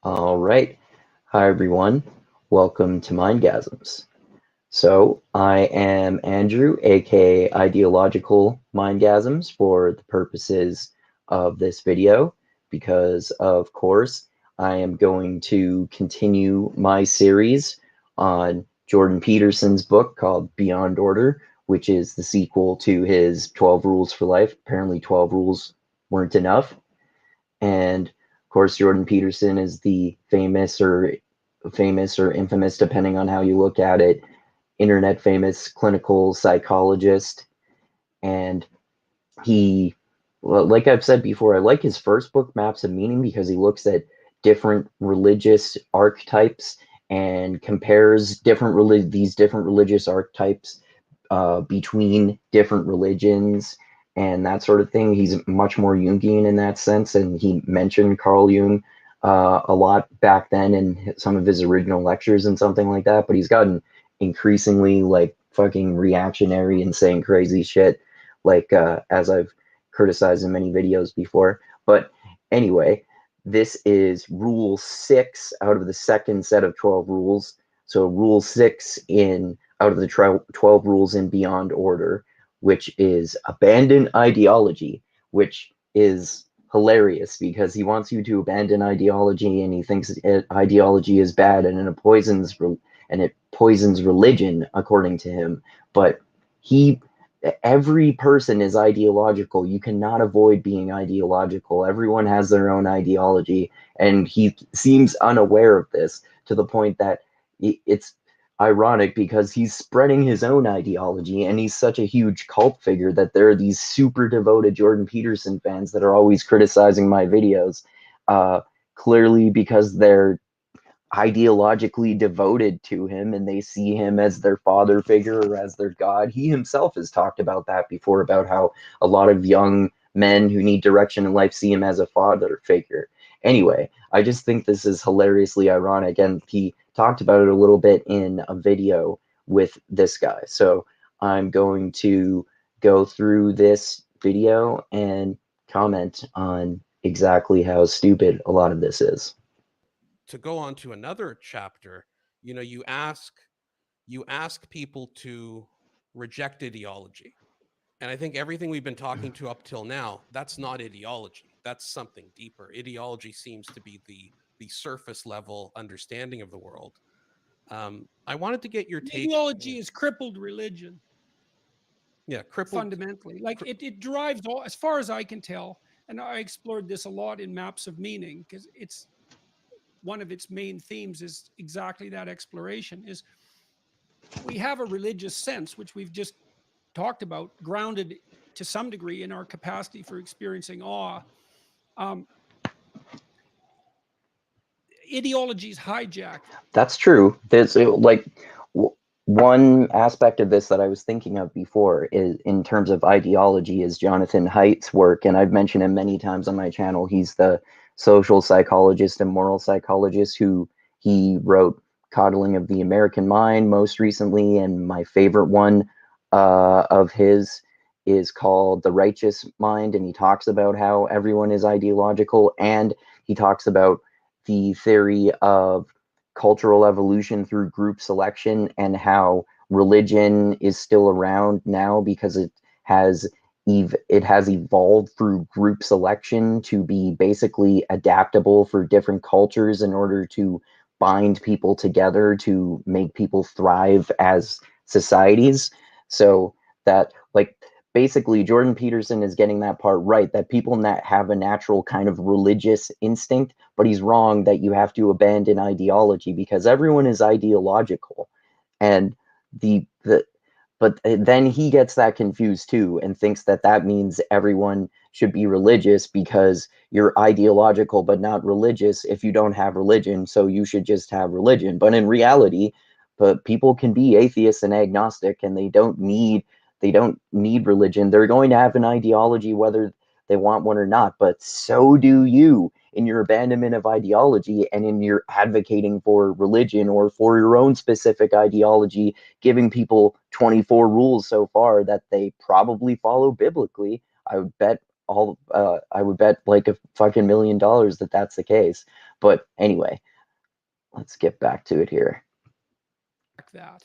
All right. Hi, everyone. Welcome to Mindgasms. So, I am Andrew, aka Ideological Mindgasms, for the purposes of this video, because, of course, I am going to continue my series on Jordan Peterson's book called Beyond Order, which is the sequel to his 12 Rules for Life. Apparently, 12 rules weren't enough. And of course, Jordan Peterson is the famous or infamous, depending on how you look at it, internet famous clinical psychologist. And he, well, like I've said before, I like his first book, Maps of Meaning, because he looks at different religious archetypes and compares these different religious archetypes between different religions and that sort of thing. He's much more Jungian in that sense, and he mentioned Carl Jung a lot back then in some of his original lectures and something like that. But he's gotten increasingly like fucking reactionary and saying crazy shit, like as I've criticized in many videos before. But anyway, this is rule 6 out of the second set of 12 rules. So rule 6 in out of the 12 rules in Beyond Order, which is abandon ideology, which is hilarious because he wants you to abandon ideology and he thinks ideology is bad and it poisons religion according to him. But he every person is ideological. You cannot avoid being ideological. Everyone has their own ideology, and he seems unaware of this to the point that it's ironic because he's spreading his own ideology and he's such a huge cult figure that there are these super devoted Jordan Peterson fans that are always criticizing my videos, clearly because they're ideologically devoted to him and they see him as their father figure or as their god. He himself has talked about that before, about how a lot of young men who need direction in life see him as a father figure. Anyway, I just think this is hilariously ironic, and he talked about it a little bit in a video with this guy. So I'm going to go through this video and comment on exactly how stupid a lot of this is. To go on to another chapter, you ask people to reject ideology. And I think everything we've been talking to up till now, that's not ideology. That's something deeper. Ideology seems to be the surface level understanding of the world. I wanted to get your take. Ideology is crippled religion Yeah, crippled. fundamentally. Like it drives all, as far as I can tell, and I explored this a lot in Maps of Meaning because it's one of its main themes is exactly that exploration is we have a religious sense, which we've just talked about, grounded to some degree in our capacity for experiencing awe. Um, Ideologies hijack. That's true. There's like one aspect of this that I was thinking of before is in terms of ideology is Jonathan Haidt's work, and I've mentioned him many times on my channel. He's the social psychologist and moral psychologist who he wrote Coddling of the American Mind most recently, and my favorite one of his is called The Righteous Mind, and he talks about how everyone is ideological, and he talks about the theory of cultural evolution through group selection and how religion is still around now because it has evolved through group selection to be basically adaptable for different cultures in order to bind people together to make people thrive as societies. So that like basically Jordan Peterson is getting that part right, that people have a natural kind of religious instinct, but he's wrong that you have to abandon ideology because everyone is ideological. And the but then he gets that confused too and thinks that that means everyone should be religious because you're ideological but not religious if you don't have religion, so you should just have religion. But in reality, but people can be atheists and agnostic and they don't need religion. They're going to have an ideology whether they want one or not, but so do you in your abandonment of ideology and in your advocating for religion or for your own specific ideology, giving people 24 rules so far that they probably follow biblically. I would bet I would bet like a fucking $1 million that that's the case. But anyway, let's get back to it here. That.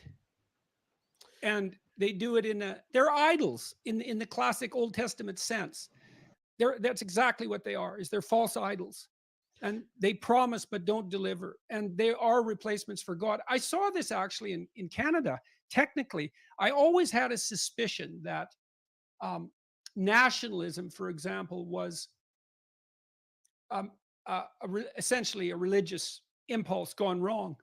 And they do it they're idols in the classic Old Testament sense. That's exactly what they are, is they're false idols. And they promise but don't deliver. And they are replacements for God. I saw this actually in Canada. Technically, I always had a suspicion that nationalism, for example, was essentially a religious impulse gone wrong.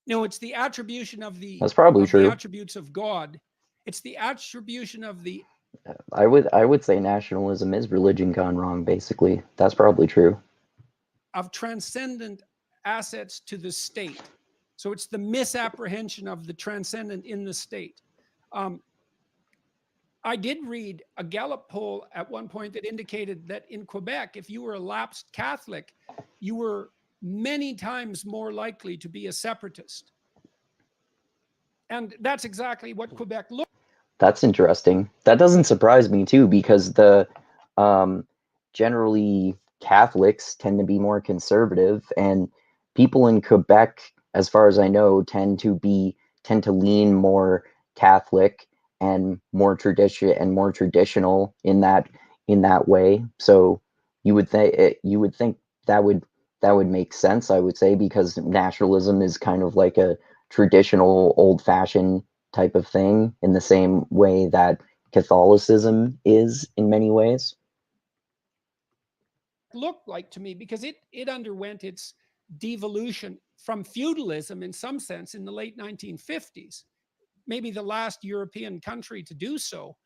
No, it's the attribution of That's probably the true. attributes of God. It's the attribution of the I would say nationalism is religion gone wrong, basically. That's probably true. of transcendent assets to the state. So it's the misapprehension of the transcendent in the state. I did read a Gallup poll at one point that indicated that in Quebec, if you were a lapsed Catholic, you were many times more likely to be a separatist. And that's exactly what Quebec looked. That's interesting. That doesn't surprise me too, because the generally Catholics tend to be more conservative, and people in Quebec, as far as I know, tend to lean more Catholic and more traditional in that way. So you would think that would make sense, I would say, because nationalism is kind of like a traditional, old-fashioned type of thing, in the same way that Catholicism is in many ways. Looked like to me, because it underwent its devolution from feudalism in some sense in the late 1950s, maybe the last European country to do so,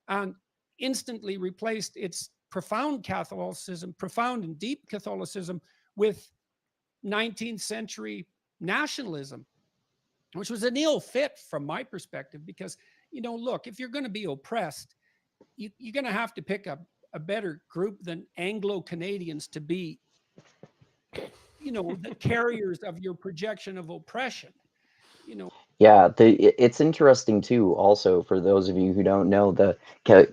and instantly replaced its profound Catholicism, profound and deep Catholicism, with 19th century nationalism, which was an ill fit from my perspective, because, look, if you're going to be oppressed, you're going to have to pick a better group than Anglo-Canadians to be, the carriers of your projection of oppression. Yeah, it's interesting too. Also, for those of you who don't know,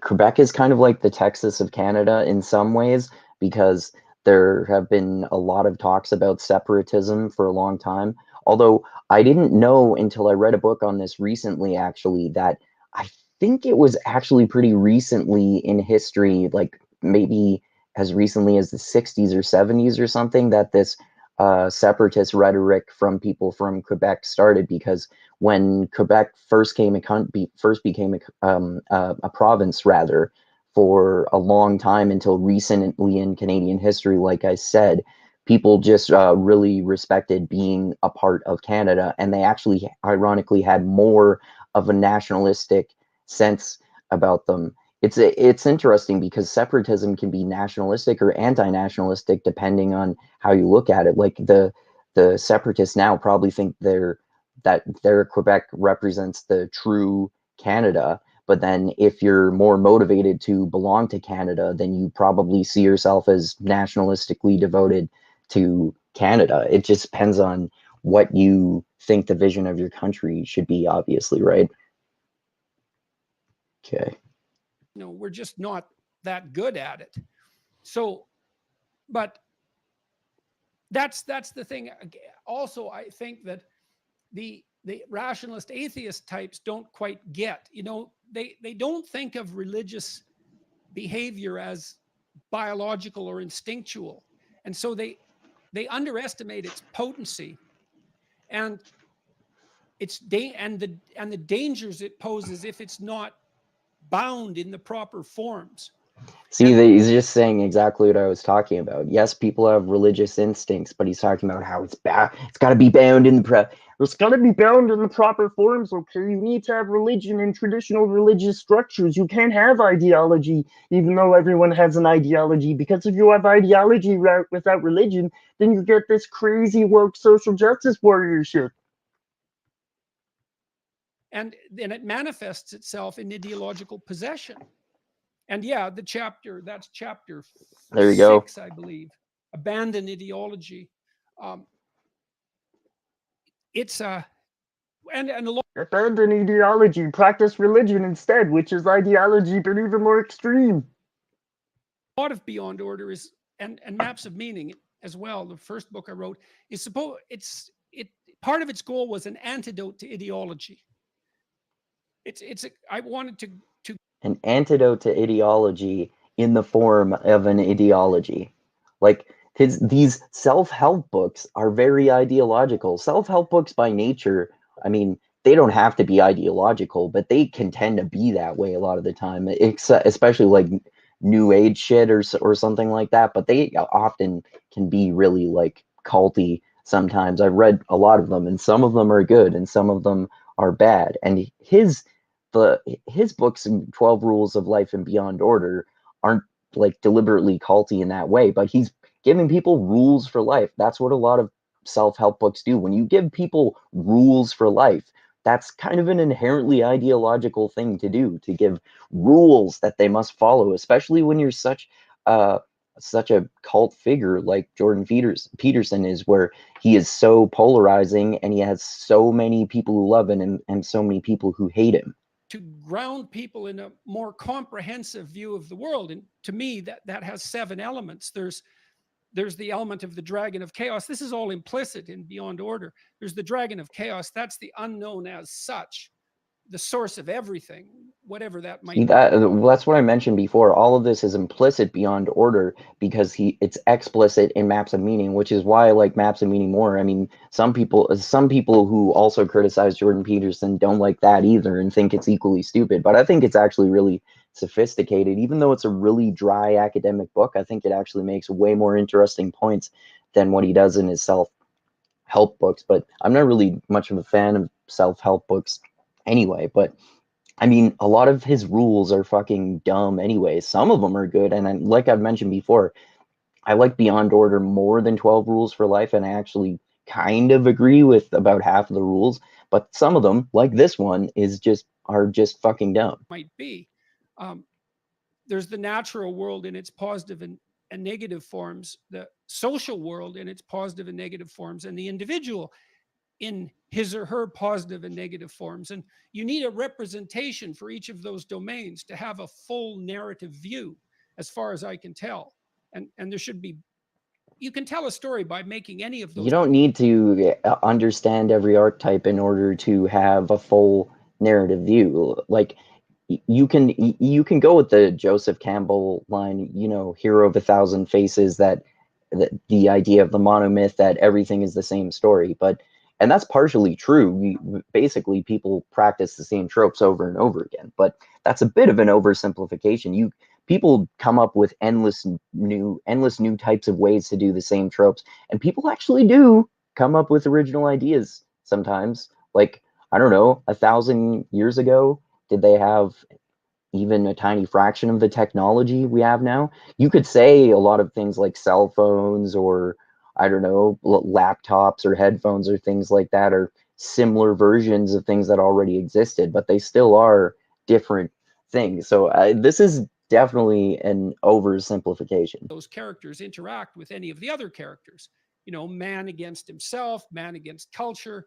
Quebec is kind of like the Texas of Canada in some ways, because there have been a lot of talks about separatism for a long time. Although I didn't know until I read a book on this recently, actually, that I think it was actually pretty recently in history, like maybe as recently as the 60s or 70s or something, that this separatist rhetoric from people from Quebec started, because when Quebec first became a province, rather, for a long time until recently in Canadian history, like I said, people just really respected being a part of Canada, and they actually, ironically, had more of a nationalistic sense about them. It's interesting, because separatism can be nationalistic or anti-nationalistic depending on how you look at it. Like the separatists now probably think that their Quebec represents the true Canada, but then if you're more motivated to belong to Canada, then you probably see yourself as nationalistically devoted to Canada. It just depends on what you think the vision of your country should be, obviously, right? Okay. We're just not that good at it. So, but that's the thing. Also, I think that the rationalist atheist types don't quite get, they don't think of religious behavior as biological or instinctual. And so they underestimate its potency and and the dangers it poses if it's not bound in the proper forms. See, he's just saying exactly what I was talking about. Yes, people have religious instincts, but he's talking about how it's got to be bound in it's got to be bound in the proper forms. Okay, you need to have religion and traditional religious structures. You can't have ideology, even though everyone has an ideology. Because if you have ideology without religion, then you get this crazy woke social justice warrior shit. And then it manifests itself in ideological possession. And yeah, that's chapter There you 6, go. I believe. Abandon ideology. It's and a lot. Abandon ideology, practice religion instead, which is ideology, but even more extreme. lot of Beyond Order is, and Maps of Meaning as well. The first book I wrote is part of its goal was an antidote to ideology. I wanted to An antidote to ideology in the form of an ideology. Like these self-help books are very ideological. Self-help books by nature, I mean, they don't have to be ideological, but they can tend to be that way a lot of the time, especially like new age shit or something like that. But they often can be really like culty sometimes. I've read a lot of them, and some of them are good, and some of them are bad. And his books, 12 Rules of Life and Beyond Order, aren't like deliberately culty in that way, but he's giving people rules for life. That's what a lot of self-help books do. When you give people rules for life, that's kind of an inherently ideological thing to do, to give rules that they must follow, especially when you're such a cult figure like Jordan Peterson is, where he is so polarizing and he has so many people who love him and so many people who hate him. To ground people in a more comprehensive view of the world. And to me, that has 7 elements. There's the element of the dragon of chaos. This is all implicit in Beyond Order. There's the dragon of chaos. That's the unknown as such, the source of everything, whatever that might be. That's what I mentioned before. All of this is implicit Beyond Order because it's explicit in Maps of Meaning, which is why I like Maps of Meaning more. I mean, some people who also criticize Jordan Peterson don't like that either and think it's equally stupid. But I think it's actually really sophisticated. Even though it's a really dry academic book, I think it actually makes way more interesting points than what he does in his self-help books. But I'm not really much of a fan of self-help books anyway. But I mean, a lot of his rules are fucking dumb anyway. Some of them are good. And like I've mentioned before, I like Beyond Order more than 12 Rules for Life. And I actually kind of agree with about half of the rules. But some of them, like this one, are just fucking dumb. Might be. There's the natural world in its positive and negative forms, the social world in its positive and negative forms, and the individual in his or her positive and negative forms. And you need a representation for each of those domains to have a full narrative view, as far as I can tell. And there should be, you can tell a story by making any of those. You don't need to understand every archetype in order to have a full narrative view. Like, you can go with the Joseph Campbell line, hero of 1,000 faces, that the idea of the monomyth that everything is the same story. And that's partially true. Basically, people practice the same tropes over and over again, but that's a bit of an oversimplification. People come up with endless new types of ways to do the same tropes, and people actually do come up with original ideas sometimes. Like, I don't know, 1,000 years ago, did they have even a tiny fraction of the technology we have now? You could say a lot of things like cell phones, or I don't know, laptops or headphones or things like that are similar versions of things that already existed, but they still are different things. So this is definitely an oversimplification. Those characters interact with any of the other characters. Man against himself, man against culture,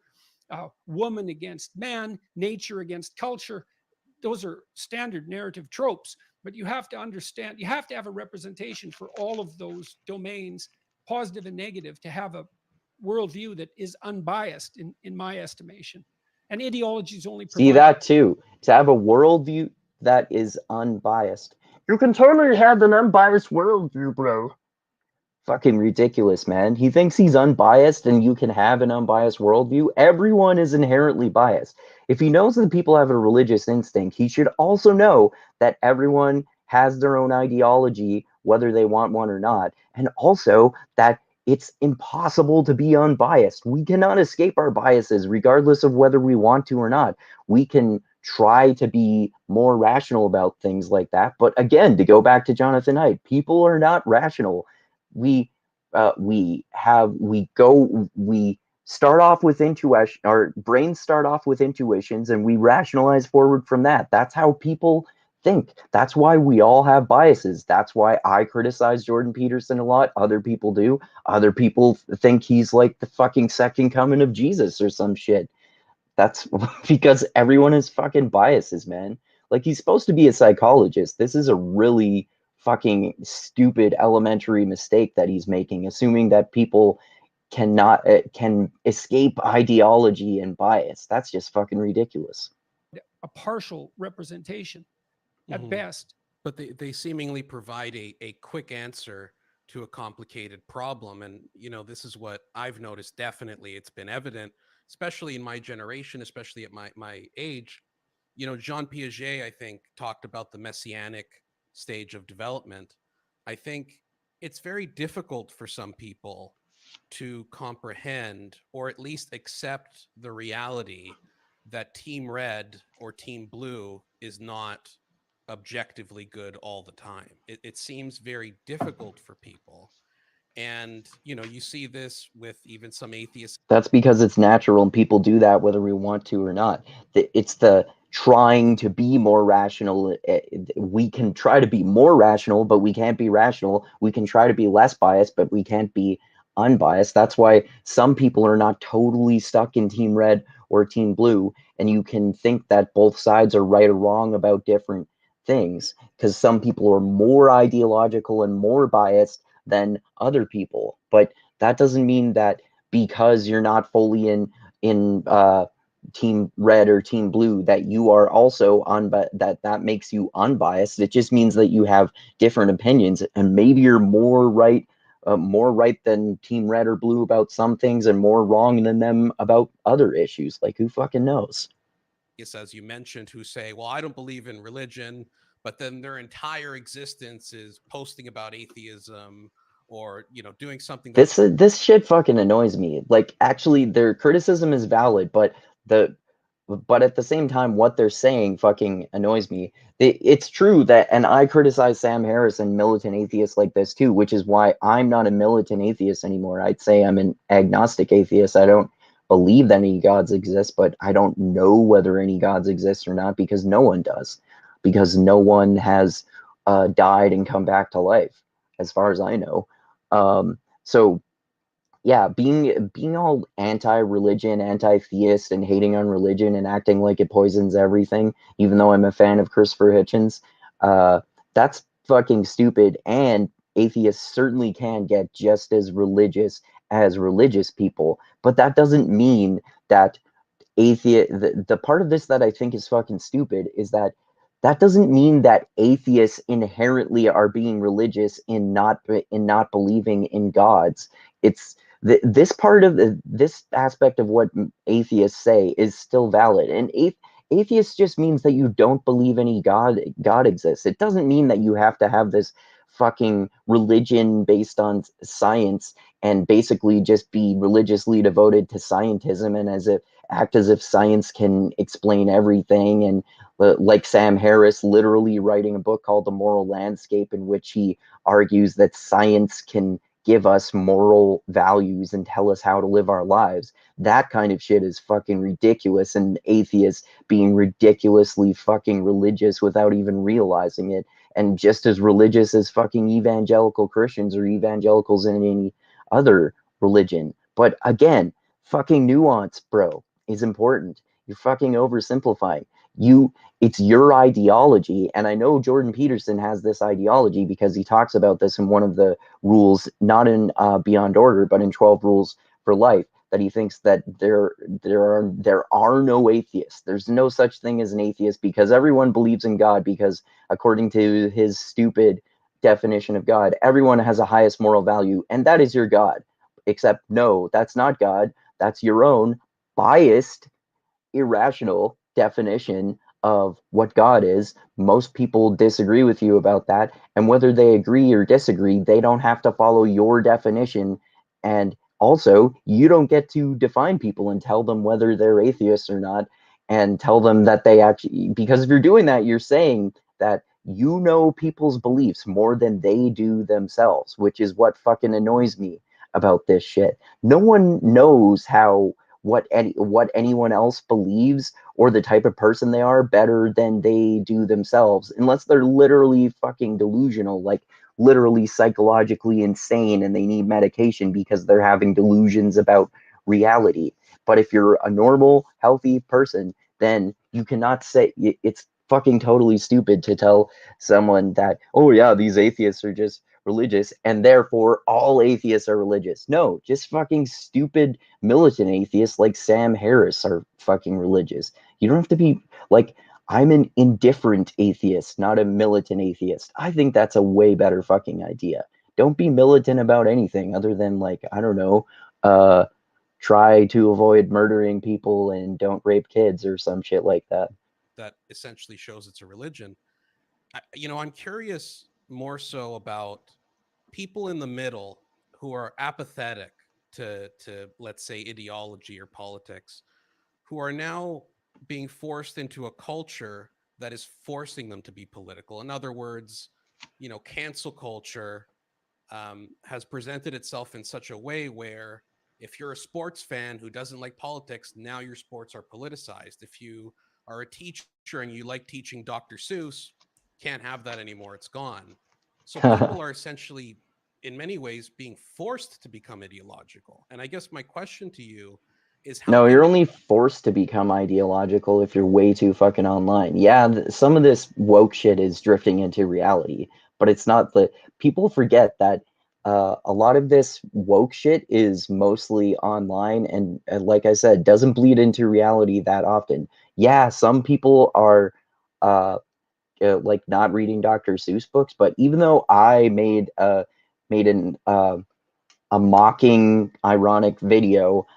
woman against man, nature against culture. Those are standard narrative tropes, but you have to understand, you have to have a representation for all of those domains, positive and negative, to have a worldview that is unbiased in my estimation. And ideology is only see that too, to have a worldview that is unbiased. You can totally have an unbiased worldview, bro. Fucking ridiculous, man. He thinks he's unbiased and you can have an unbiased worldview. Everyone is inherently biased. If he knows that people have a religious instinct, he should also know that everyone has their own ideology, whether they want one or not. And also that it's impossible to be unbiased. We cannot escape our biases, regardless of whether we want to or not. We can try to be more rational about things like that. But again, to go back to Jonathan Haidt, people are not rational. We start off with intuition. Our brains start off with intuitions, and we rationalize forward from that. That's how people think. That's why we all have biases. That's why I criticize Jordan Peterson a lot. Other people do. Other people think he's like the fucking second coming of Jesus or some shit. That's because everyone has fucking biases, man. Like, he's supposed to be a psychologist. This is a really fucking stupid elementary mistake that he's making, assuming that people can escape ideology and bias. That's just fucking ridiculous. A partial representation at best. But they seemingly provide a quick answer to a complicated problem. And, you know, this is what I've noticed. Definitely, it's been evident, especially in my generation, especially at my age. You know, Jean Piaget, I think, talked about the messianic stage of development. I think it's very difficult for some people to comprehend or at least accept the reality that Team Red or Team Blue is not objectively good all the time. It seems very difficult for people. And, you know, you see this with even some atheists. That's because it's natural and people do that whether we want to or not. It's the trying to be more rational. We can try to be more rational, but we can't be rational. We can try to be less biased, but we can't be unbiased. That's why some people are not totally stuck in Team Red or Team Blue, and you can think that both sides are right or wrong about different things, because some people are more ideological and more biased than other people. But that doesn't mean that because you're not fully in Team Red or Team Blue that you are also that makes you unbiased. It just means that you have different opinions, and maybe you're more right than Team Red or Blue about some things and more wrong than them about other issues. Like, who fucking knows? As you mentioned, who say, well, I don't believe in religion, but then their entire existence is posting about atheism or, you know, doing something that This shit fucking annoys me. Like, actually, their criticism is valid, but at the same time, what they're saying fucking annoys me. It's true that, and I criticize Sam Harris and militant atheists like this too, which is why I'm not a militant atheist anymore. I'd say I'm an agnostic atheist. I don't believe that any gods exist, but I don't know whether any gods exist or not, because no one does, because no one has died and come back to life, as far as I know. So yeah, being all anti-religion, anti-theist, and hating on religion and acting like it poisons everything, even though I'm a fan of Christopher Hitchens, that's fucking stupid. And atheists certainly can get just as religious people, but that doesn't mean that the part of this that I think is fucking stupid is that doesn't mean that atheists inherently are being religious in not believing in gods. It's this part of this aspect of what atheists say is still valid, and atheist just means that you don't believe any god exists. It doesn't mean that you have to have this fucking religion based on science and basically just be religiously devoted to scientism and act as if science can explain everything. And like Sam Harris literally writing a book called The Moral Landscape, in which he argues that science can give us moral values and tell us how to live our lives. That kind of shit is fucking ridiculous, and atheists being ridiculously fucking religious without even realizing it, and just as religious as fucking evangelical Christians or evangelicals in any other religion. But again, fucking nuance, bro, is important. You're fucking oversimplifying. It's your ideology, and I know Jordan Peterson has this ideology because he talks about this in one of the rules, not in Beyond Order, but in 12 Rules for Life, that he thinks that there are no atheists. There's no such thing as an atheist because everyone believes in God, because according to his stupid definition of God, everyone has a highest moral value, and that is your God. Except, no, that's not God. That's your own biased, irrational definition of what God is. Most people disagree with you about that, and whether they agree or disagree, they don't have to follow your definition. And also, you don't get to define people and tell them whether they're atheists or not, and tell them that they actually, because if you're doing that, you're saying that you know people's beliefs more than they do themselves, which is what fucking annoys me about this shit. No one knows what anyone else believes or the type of person they are better than they do themselves, unless they're literally fucking delusional, like literally psychologically insane, and they need medication because they're having delusions about reality. But if you're a normal, healthy person, then you cannot say it's fucking totally stupid to tell someone that, oh yeah, these atheists are just religious and therefore all atheists are religious. No, just fucking stupid militant atheists like Sam Harris are fucking religious. You don't have to be like, I'm an indifferent atheist, not a militant atheist. I think that's a way better fucking idea. Don't be militant about anything other than, like, I don't know, uh try to avoid murdering people and don't rape kids or some shit like that. That essentially shows it's a religion. I'm curious more so about people in the middle who are apathetic to let's say ideology or politics, who are now being forced into a culture that is forcing them to be political. In other words, cancel culture has presented itself in such a way where if you're a sports fan who doesn't like politics, now your sports are politicized. If you are a teacher and you like teaching Dr. Seuss, can't have that anymore. It's gone. So people are essentially, in many ways, being forced to become ideological. And I guess my question to you is how No, you're can only forced to become ideological if you're way too fucking online. Yeah, some of this woke shit is drifting into reality, but it's not the people forget that a lot of this woke shit is mostly online and, like I said, doesn't bleed into reality that often. Yeah, some people are uh, like not reading Dr. Seuss books, but even though I made an a mocking, ironic video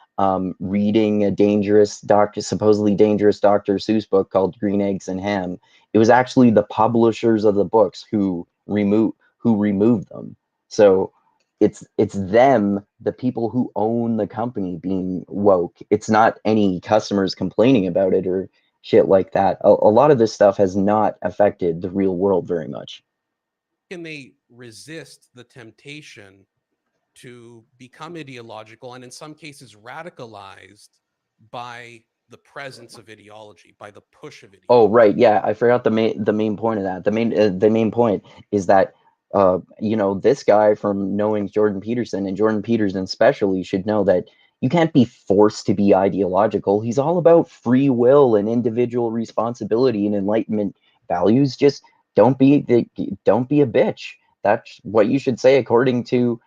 reading a dangerous doctor, supposedly dangerous Dr. Seuss book called Green Eggs and Ham. It was actually the publishers of the books who removed them. So it's them, the people who own the company, being woke. It's not any customers complaining about it or shit like that. A lot of this stuff has not affected the real world very much. can they resist the temptation to become ideological and in some cases radicalized by the presence of ideology, by the push of Oh, ideology? right. Yeah, I forgot the main point of that. The main point is that this guy, from knowing Jordan Peterson, and Jordan Peterson especially, should know that you can't be forced to be ideological. He's all about free will and individual responsibility and enlightenment values. Just don't be a bitch. That's what you should say according to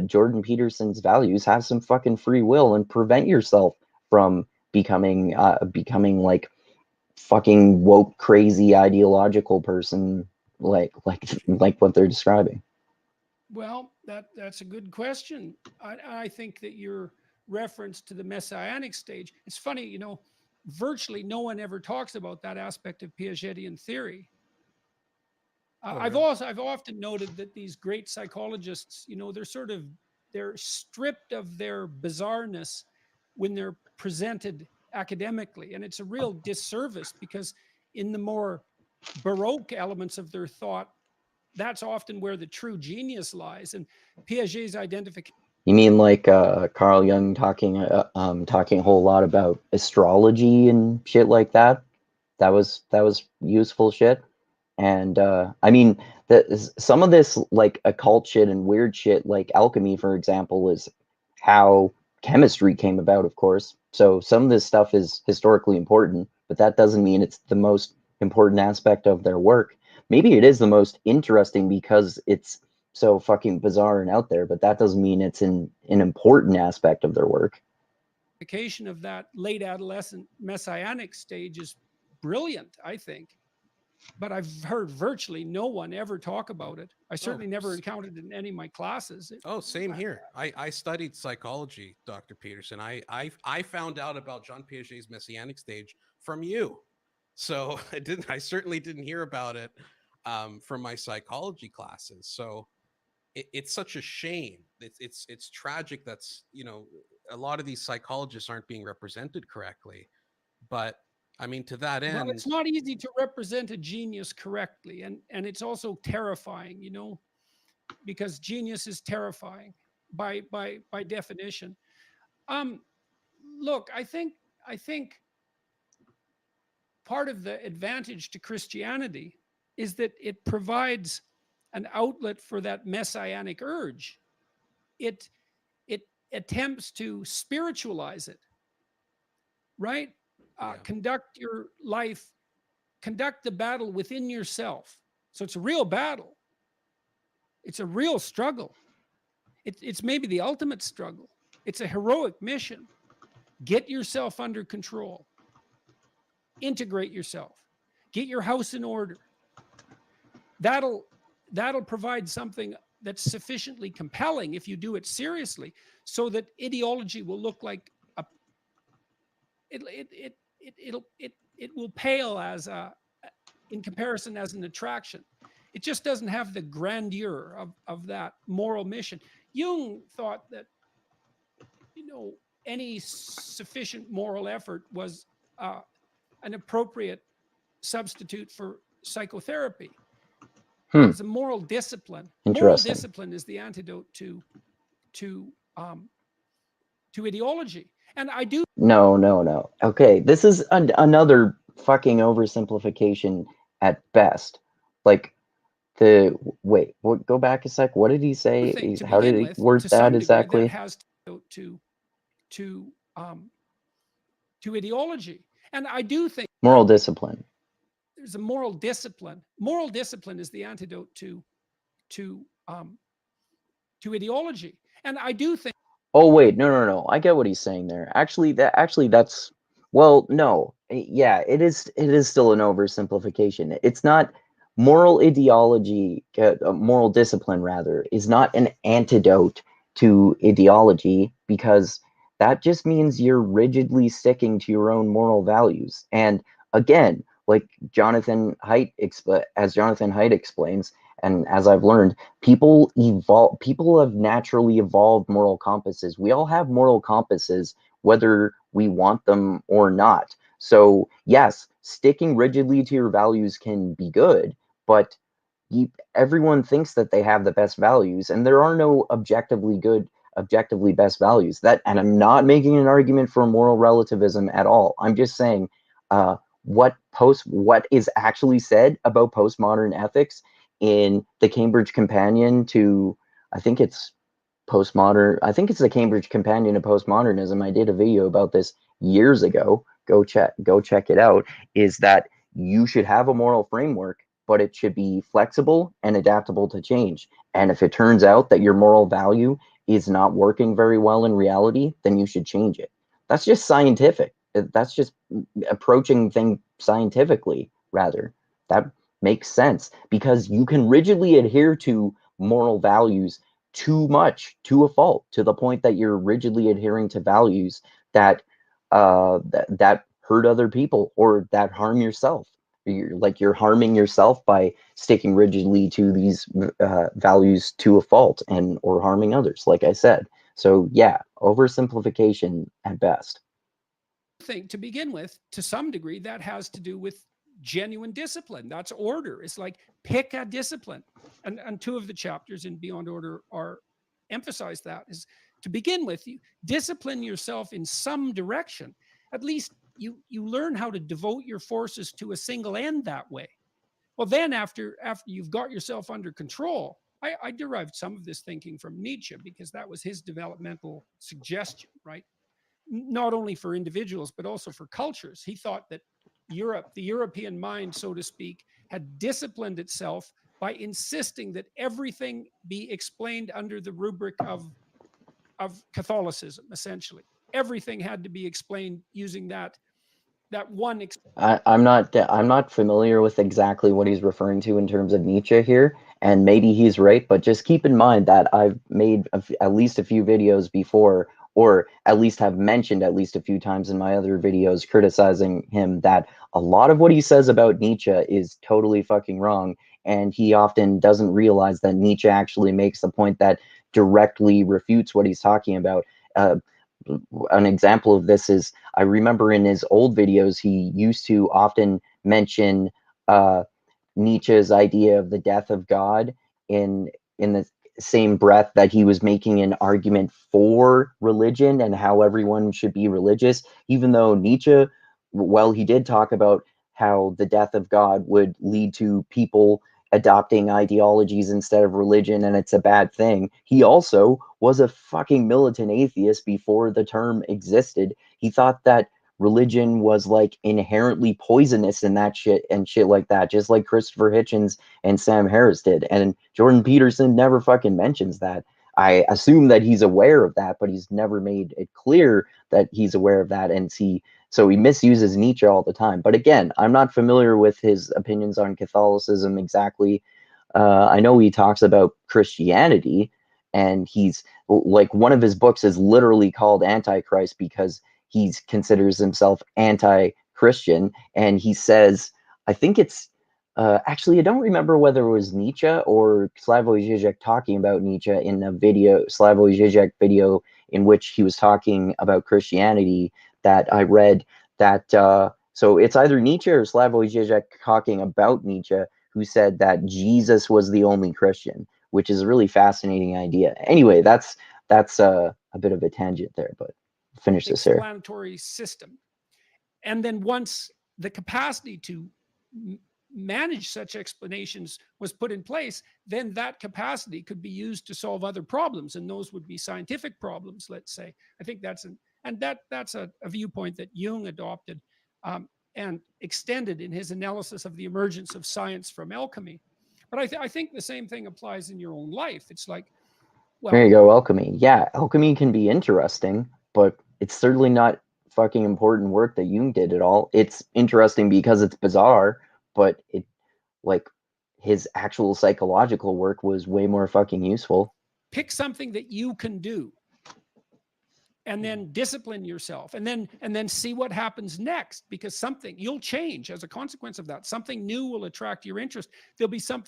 Jordan Peterson's values. Have some fucking free will and prevent yourself from becoming like fucking woke, crazy, ideological person, like what they're describing. Well, that's a good question. I think that your reference to the messianic stage, it's funny, virtually no one ever talks about that aspect of Piagetian theory. Oh, I've really? also I've often noted that these great psychologists, they're stripped of their bizarreness when they're presented academically, and it's a real disservice because in the more baroque elements of their thought, that's often where the true genius lies. And Piaget's identification. You mean like Carl Jung talking a whole lot about astrology and shit like that? That was useful shit. And I mean, some of this like occult shit and weird shit, like alchemy, for example, is how chemistry came about, of course. So some of this stuff is historically important, but that doesn't mean it's the most important aspect of their work. Maybe it is the most interesting because it's so fucking bizarre and out there, but that doesn't mean it's an important aspect of their work. Of that late adolescent messianic stage is brilliant, I think. But I've heard virtually no one ever talk about it. I Oh, certainly never encountered it in any of my classes. oh, same here. I studied psychology, Dr. Peterson. I found out about John Piaget's messianic stage from you. So I certainly didn't hear about it from my psychology classes. So it's such a shame. It's tragic that's a lot of these psychologists aren't being represented correctly. But I mean, to that Well, it's end, not easy to represent a genius correctly, and it's also terrifying, because genius is terrifying by definition. Um, Look, I think part of the advantage to Christianity is that it provides an outlet for that messianic urge. It it attempts to spiritualize it, right? yeah, Conduct your life conduct the battle within yourself. So it's a real battle. It's a real struggle. It's maybe the ultimate struggle. It's a heroic mission. Get yourself under control. Integrate yourself. Get your house in order. That'll provide something that's sufficiently compelling if you do it seriously, so that ideology will look like a it will pale as in comparison as an attraction. It just doesn't have the grandeur of that moral mission. Jung thought that, any sufficient moral effort was an appropriate substitute for psychotherapy. It's a moral discipline. Moral discipline is the antidote to ideology. And I do. No. Okay, this is another fucking oversimplification at best. Like, go back a sec. What did he say? How did he word that exactly? That has to ideology. And I do think moral discipline. There's a moral discipline. Moral discipline is the antidote to ideology. And I do think. Oh wait, no. I get what he's saying there. That's well, no. Yeah, it is still an oversimplification. It's not moral ideology, moral discipline rather, is not an antidote to ideology, because that just means you're rigidly sticking to your own moral values. And again, like Jonathan Haidt explains, and as I've learned, people have naturally evolved moral compasses. We all have moral compasses, whether we want them or not. So yes, sticking rigidly to your values can be good, but everyone thinks that they have the best values, and there are no objectively best values. And I'm not making an argument for moral relativism at all. I'm just saying what is actually said about postmodern ethics in the Cambridge Companion to, I think it's the Cambridge Companion to Postmodernism. I did a video about this years ago. Go check it out. Is that you should have a moral framework, but it should be flexible and adaptable to change. And if it turns out that your moral value is not working very well in reality, then you should change it. That's just scientific. That's just approaching things scientifically, rather. That makes sense, because you can rigidly adhere to moral values too much, to a fault, to the point that you're rigidly adhering to values that that hurt other people or that harm yourself. You're harming yourself by sticking rigidly to these values to a fault, or harming others, like I said. So yeah, oversimplification at best. I think, to begin with, to some degree, that has to do with genuine discipline. That's order. It's like, pick a discipline. And two of the chapters in Beyond Order emphasize that, is to begin with, you discipline yourself in some direction. At least you learn how to devote your forces to a single end that way. Well, then after you've got yourself under control, I derived some of this thinking from Nietzsche, because that was his developmental suggestion, right? Not only for individuals, but also for cultures. He thought that Europe, the European mind, so to speak, had disciplined itself by insisting that everything be explained under the rubric of Catholicism, essentially. Everything had to be explained using that one. I'm not familiar with exactly what he's referring to in terms of Nietzsche here, and maybe he's right, but just keep in mind that I've made at least a few videos before, or at least have mentioned at least a few times in my other videos criticizing him, that a lot of what he says about Nietzsche is totally fucking wrong, and he often doesn't realize that Nietzsche actually makes the point that directly refutes what he's talking about. An example of this is, I remember in his old videos, he used to often mention Nietzsche's idea of the death of God in the same breath that he was making an argument for religion and how everyone should be religious, even though Nietzsche, well, he did talk about how the death of God would lead to people adopting ideologies instead of religion, and it's a bad thing. He also was a fucking militant atheist before the term existed. He thought that religion was like inherently poisonous and that shit and shit like that, just like Christopher Hitchens and Sam Harris did. And Jordan Peterson never fucking mentions that. I assume that he's aware of that, but he's never made it clear that he's aware of that. And so he misuses Nietzsche all the time. But again, I'm not familiar with his opinions on Catholicism exactly. I know he talks about Christianity, and he's like, one of his books is literally called Antichrist because he considers himself anti-Christian. And he says, I think it's actually, I don't remember whether it was Nietzsche or Slavoj Žižek talking about Nietzsche in a video, Slavoj Žižek video, in which he was talking about Christianity that I read that, so it's either Nietzsche or Slavoj Žižek talking about Nietzsche, who said that Jesus was the only Christian, which is a really fascinating idea. Anyway, that's a bit of a tangent there, but finish this here. Explanatory system. And then once the capacity to manage such explanations was put in place, then that capacity could be used to solve other problems, and those would be scientific problems, let's say. I think that's a viewpoint that Jung adopted and extended in his analysis of the emergence of science from alchemy. But I think the same thing applies in your own life. It's like, well, there you go, alchemy. Yeah, alchemy can be interesting, but it's certainly not fucking important work that Jung did at all. It's interesting because it's bizarre, but it, like, his actual psychological work was way more fucking useful. Pick something that you can do, and then discipline yourself, and then see what happens next, because something, you'll change as a consequence of that. Something new will attract your interest. There'll be some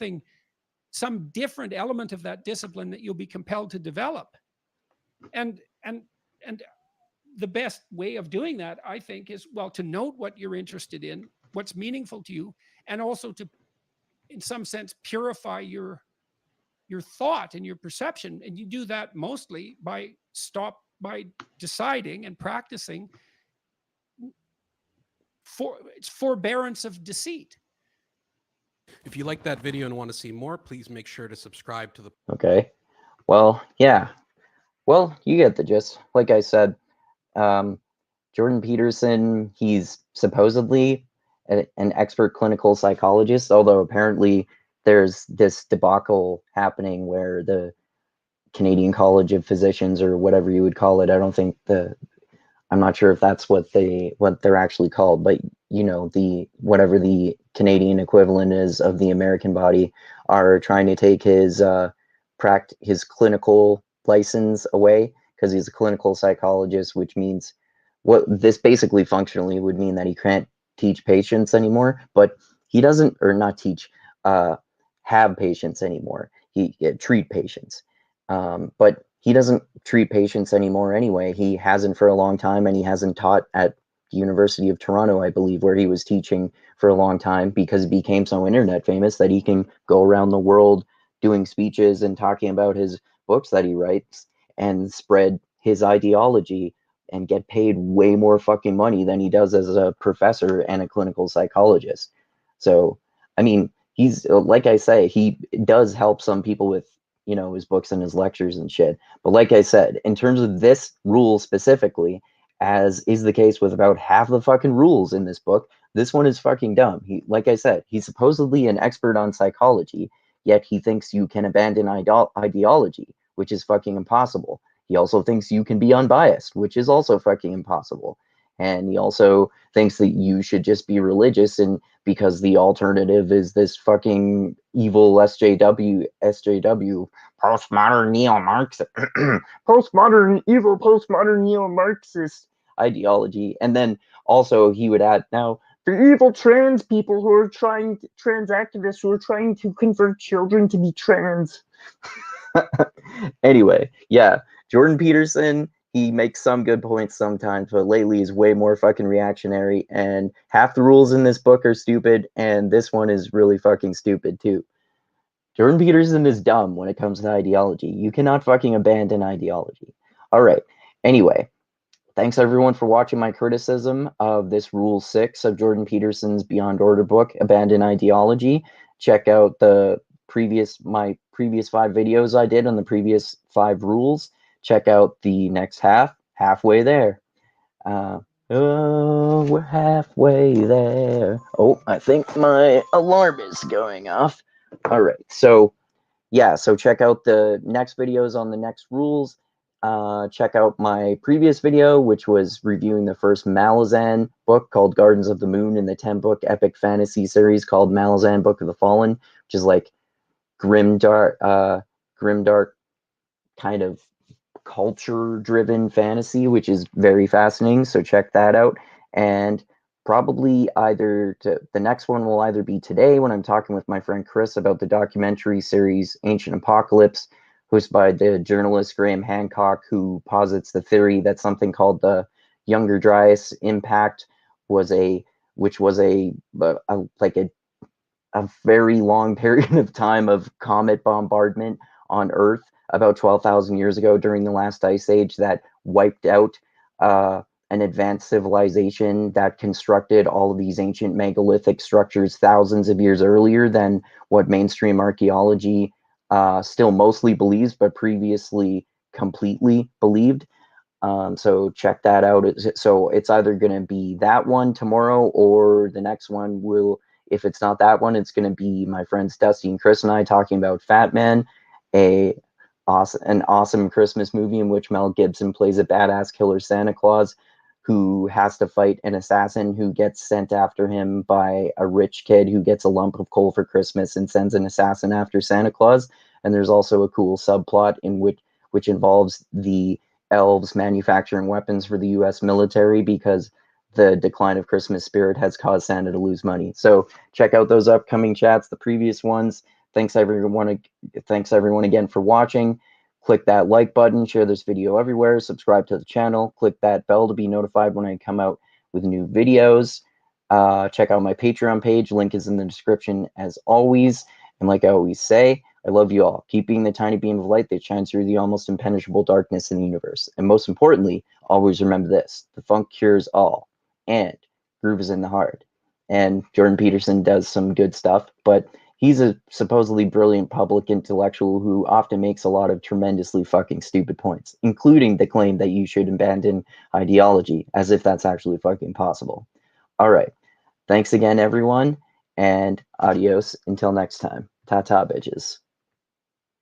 different element of that discipline that you'll be compelled to develop. And the best way of doing that, I think, is, well, to note what you're interested in, what's meaningful to you, and also to, in some sense, purify your thought and your perception. And you do that mostly by deciding and practicing it's forbearance of deceit. If you like that video and want to see more, please make sure to subscribe to the... Okay. Well, yeah. Well, you get the gist. Like I said, Jordan Peterson, he's supposedly an expert clinical psychologist, although apparently there's this debacle happening where the Canadian College of Physicians, or whatever you would call it, I'm not sure if that's what they're actually called, but whatever the Canadian equivalent is of the American body, are trying to take his clinical license away, because he's a clinical psychologist, which means, what this basically functionally would mean, that he can't teach patients anymore, but he doesn't, or not teach, have patients anymore. He treat patients, but he doesn't treat patients anymore anyway. He hasn't for a long time, and he hasn't taught at the University of Toronto, I believe, where he was teaching for a long time, because he became so internet famous that he can go around the world doing speeches and talking about his books that he writes and spread his ideology and get paid way more fucking money than he does as a professor and a clinical psychologist. So, I mean, he's, like I say, he does help some people with, his books and his lectures and shit. But like I said, in terms of this rule specifically, as is the case with about half the fucking rules in this book, this one is fucking dumb. Like I said, he's supposedly an expert on psychology, yet he thinks you can abandon ideology, which is fucking impossible. He also thinks you can be unbiased, which is also fucking impossible. And he also thinks that you should just be religious, and because the alternative is this fucking evil SJW, postmodern neo-Marxist, postmodern neo-Marxist ideology. And then also he would add, now, the evil trans people trans activists who are trying to convert children to be trans. Anyway, yeah, Jordan Peterson, he makes some good points sometimes, but lately he's way more fucking reactionary, and half the rules in this book are stupid, and this one is really fucking stupid too. Jordan Peterson is dumb when it comes to ideology. You cannot fucking abandon ideology. All right. Anyway, thanks everyone for watching my criticism of this Rule 6 of Jordan Peterson's Beyond Order book, Abandon Ideology. Check out my previous 5 videos I did on the previous 5 rules. Check out the next halfway there. Oh, we're halfway there. Oh, I think my alarm is going off. All right, so yeah, so check out the next videos on the next rules. Check out my previous video, which was reviewing the first Malazan book called Gardens of the Moon in the 10-book epic fantasy series called Malazan Book of the Fallen, which is like grimdark kind of culture-driven fantasy, which is very fascinating. So check that out. And probably the next one will either be today when I'm talking with my friend Chris about the documentary series Ancient Apocalypse, hosted by the journalist Graham Hancock, who posits the theory that something called the Younger Dryas impact was which was like a very long period of time of comet bombardment on Earth about 12,000 years ago during the last ice age that wiped out an advanced civilization that constructed all of these ancient megalithic structures thousands of years earlier than what mainstream archaeology still mostly believes, but previously completely believed. So check that out. So it's either going to be that one tomorrow or the next one will, if it's not that one, it's going to be my friends Dusty and Chris and I talking about Fat Man, an awesome Christmas movie in which Mel Gibson plays a badass killer Santa Claus who has to fight an assassin who gets sent after him by a rich kid who gets a lump of coal for Christmas and sends an assassin after Santa Claus. And there's also a cool subplot in which involves the elves manufacturing weapons for the U.S. military because the decline of Christmas spirit has caused Santa to lose money. So check out those upcoming chats, the previous ones. Thanks everyone again for watching. Click that like button, share this video everywhere, subscribe to the channel, click that bell to be notified when I come out with new videos. Check out my Patreon page, link is in the description as always. And like I always say, I love you all. Keep being the tiny beam of light that shines through the almost impenetrable darkness in the universe. And most importantly, always remember this: the funk cures all, and groove is in the heart. And Jordan Peterson does some good stuff, but he's a supposedly brilliant public intellectual who often makes a lot of tremendously fucking stupid points, including the claim that you should abandon ideology, as if that's actually fucking possible. All right. Thanks again, everyone, and adios until next time. Ta-ta, bitches.